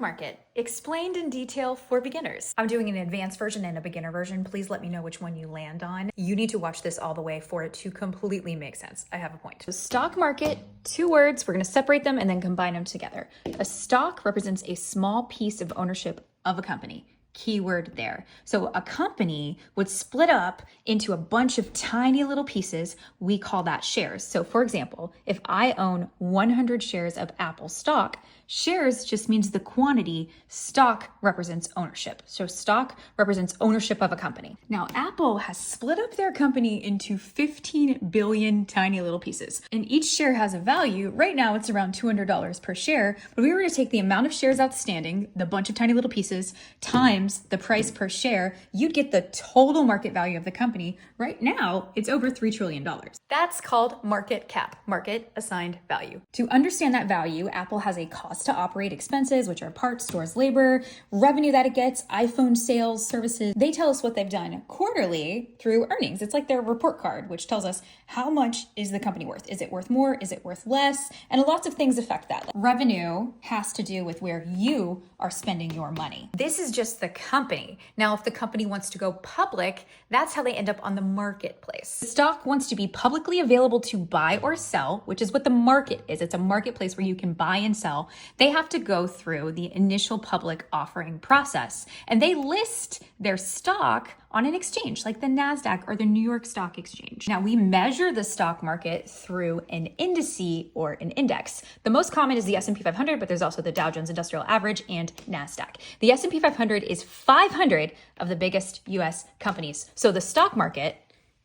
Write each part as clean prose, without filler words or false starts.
stock market, explained in detail for beginners. I'm doing an advanced version and a beginner version. Please let me know which one you land on. You need to watch this all the way for it to completely make sense. I have a point. So stock market, 2 words, we're gonna separate them and then combine them together. A stock represents a small piece of ownership of a company. Keyword there. So a company would split up into a bunch of tiny little pieces. We call that shares. So for example, if I own 100 shares of Apple stock, shares just means the quantity, stock represents ownership. So stock represents ownership of a company. Now Apple has split up their company into 15 billion tiny little pieces, and each share has a value. Right now it's around $200 per share, but if we were to take the amount of shares outstanding, the bunch of tiny little pieces, times the price per share, you'd get the total market value of the company. Right now, it's over $3 trillion. That's called market cap, market assigned value. To understand that value, Apple has a cost to operate expenses, which are parts, stores, labor, revenue that it gets, iPhone sales, services. They tell us what they've done quarterly through earnings. It's like their report card, which tells us how much is the company worth. Is it worth more? Is it worth less? And lots of things affect that. Revenue has to do with where you are spending your money. This is just the company. Now, if the company wants to go public, that's how they end up on the marketplace. The stock wants to be publicly available to buy or sell, which is what the market is. It's a marketplace where you can buy and sell. They have to go through the initial public offering process, and they list their stock on an exchange like the NASDAQ or the New York Stock Exchange. Now, we measure the stock market through an indice or an index. The most common is the S&P 500, but there's also the Dow Jones Industrial Average and NASDAQ. The S&P 500 is 500 of the biggest US companies. So the stock market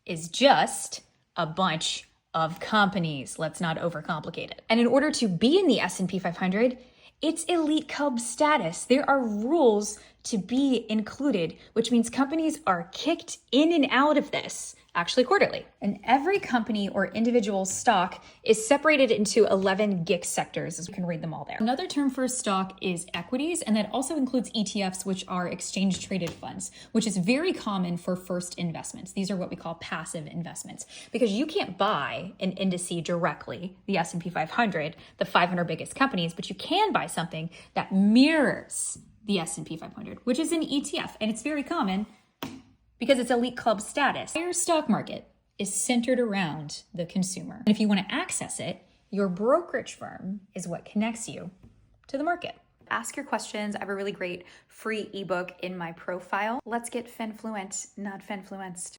is just a bunch of companies. Let's not overcomplicate it. And in order to be in the S&P 500, it's elite club status. There are rules to be included, which means companies are kicked in and out of this actually quarterly. And every company or individual stock is separated into 11 GICS sectors, as you can read them all there. Another term for stock is equities, and that also includes ETFs, which are exchange traded funds, which is very common for first investments. These are what we call passive investments, because you can't buy an index directly, the S&P 500, the 500 biggest companies, but you can buy something that mirrors the S&P 500, which is an ETF, and it's very common because it's elite club status. Your stock market is centered around the consumer. And if you want to access it, your brokerage firm is what connects you to the market. Ask your questions. I have a really great free ebook in my profile. Let's get Finfluent, not Finfluenced.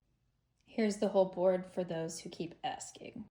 Here's the whole board for those who keep asking.